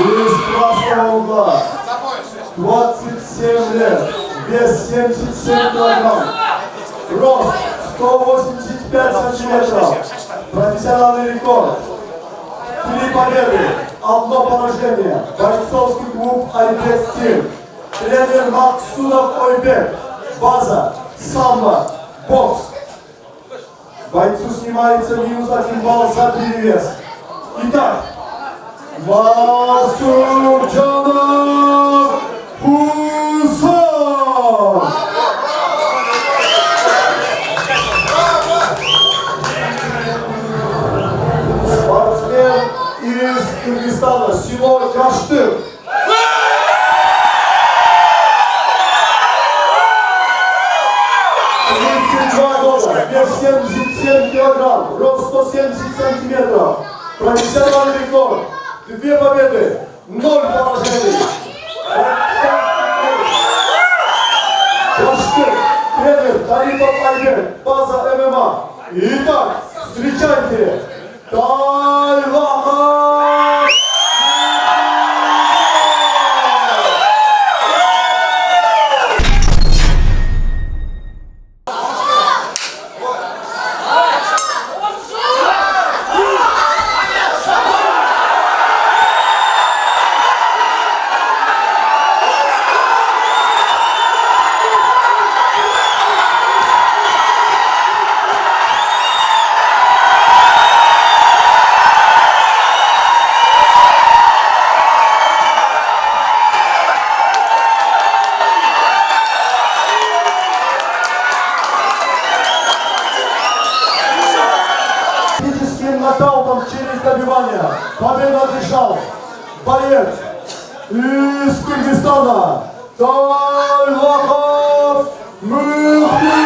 Из красного угла. 27 лет. Вес 77 килограмм. Рост 185 сантиметров. Профессиональный рекорд. 3 победы, 1 поражение. Бойцовский клуб Айбек Стиль. Тренер Максудов Ойбек. База, самбо, бокс. Бойцу снимается -1 балл за перевес. Итак, Масуджанов Хусан. Спортсмен из Кыргызстана, село Каштыр. Вес 77 килограмм, рост 170 сантиметров, профессиональный рекорд, 2 победы, 0 поражений. Каштыр, тренер Тарипов Айбек, база ММА. Итак, встречайте, Тайлахан! Нокаутом через добивание. Победу одержал боец из Кыргызстана Тайлахан Мухтин.